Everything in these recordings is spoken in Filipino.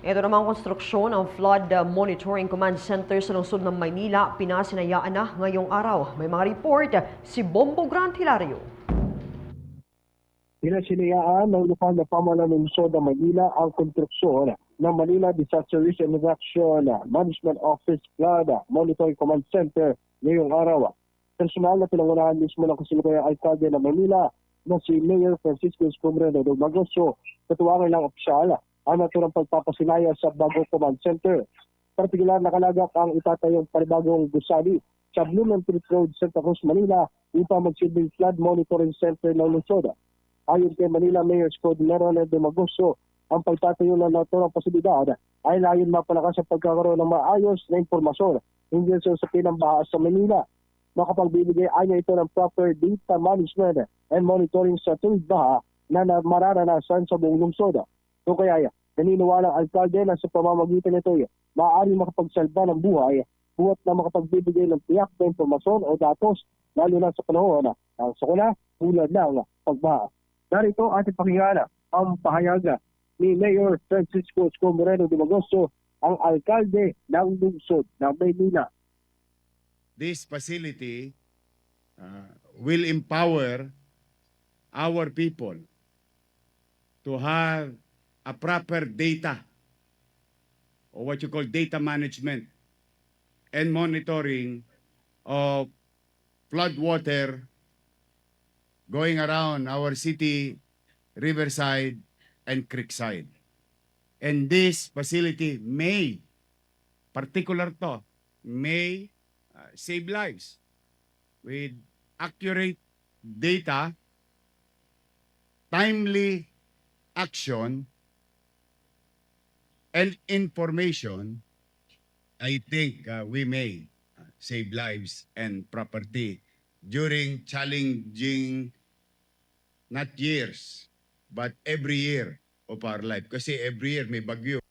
Ito namang konstruksyon ng Flood Monitoring Command Center sa lungsod ng Maynila, pinasinayaan na ngayong araw. May mga report si Bombo Grant Hilario. Pinasinayaan ng lokal na pamahalaan ng lungsod ng Maynila ang konstruksyon ng Manila Disaster Risk and Reduction Management Office Flood Monitoring Command Center ngayong araw. Personal na pinangunahan mismo ng kasalukuyang alkalde ng Manila na si Mayor Francisco Escombrero de Magoso, katuwangan ng opisyal ang naturang pagpapasinaya sa bagong command center. Partikular nakalagak ang itatayong panibagong gusali sa Blumentritt Road, Santa Cruz, Manila upang magsilbing flood monitoring center ng lungsod. Ayon kay Manila Mayor Escombrero de Magoso, ang pagtatayo ng naturang posibilidad ay layon mapalakas sa pagkakaroon ng maayos na impormasyon hindi sa usapin ng baha sa Manila. Makapagbibigay anya ito ng proper data management and monitoring sa tuwid baha na mararanasan sa buong lungsod. So kaya naniniwala ang alkalde na sa pamamagitan nito maaari makapagsalba ng buhay buhat na makapagbibigay ng tiyak na impormasyon o datos lalo na sa panahon ng sakuna tulad ng pagbaha. Narito ating pakinggan ang pahayag ni Mayor Francisco Escombrero de Magoso, ang alkalde ng lungsod ng Maynila. This facility will empower our people to have a proper data or what you call data management and monitoring of flood water going around our city, riverside, and creekside. And this facility may, particular to, may save lives with accurate data, timely action, and information. I think we may save lives and property during challenging, not years, but every year of our life. Kasi every year may bagyo.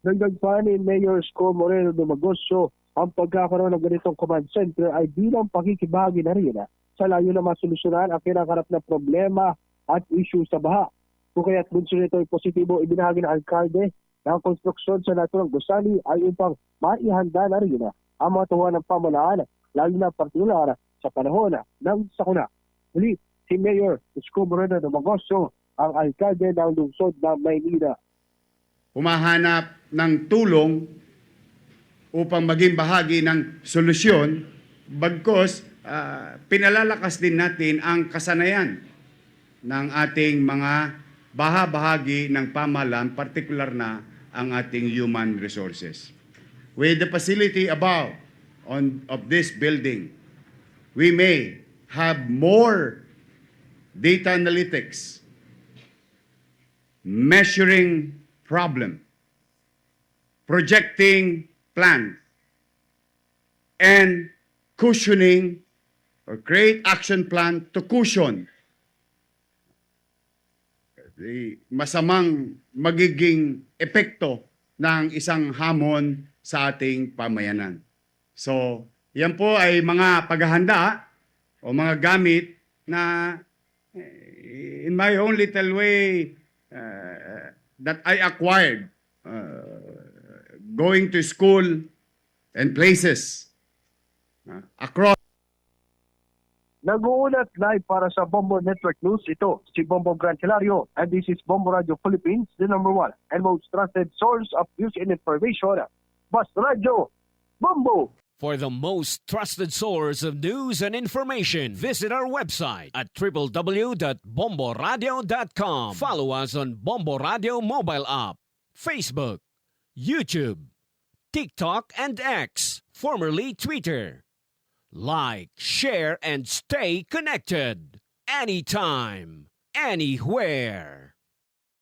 Dagdag pa ni Mayor Escombrero de Magoso, ang pagkakaroon ng ganitong command center ay bilang pakikibahagi na rin sa layo na masolusyonan ang kinakarap na problema at issue sa baha. Kung kaya't bunso nito ay positibo ibinahagi ng alkalde na ang konstruksyon sa naturang gusali ay upang maihanda na rin ang mga tuwa ng pamahalaan, lalo na partikular sa panahon ng sakuna. Muli, si Mayor Escombrero de Magoso, ang alkalde ng lungsod ng Maynila. Humahanap ng tulong upang maging bahagi ng solusyon, bagkos pinalalakas din natin ang kasanayan ng ating mga bahagi ng pamahalaan, partikular na ang ating human resources. With the facility above of this building, we may have more data analytics, measuring problem, projecting plan, and cushioning or create action plan to cushion the masamang magiging epekto ng isang hamon sa ating pamayanan. So, yan po ay mga paghahanda o mga gamit na in my own little way that I acquired going to school and places across. Nag-uulat live para sa Bombo Network News. Ito si Bombo Grant Hilario, and this is Bombo Radio Philippines, the #1 and most trusted source of news and information. Basta Radio, Bombo! For the most trusted source of news and information, visit our website at www.bomboradio.com. Follow us on Bombo Radio mobile app, Facebook, YouTube, TikTok, and X, formerly Twitter. Like, share, and stay connected. Anytime, anywhere.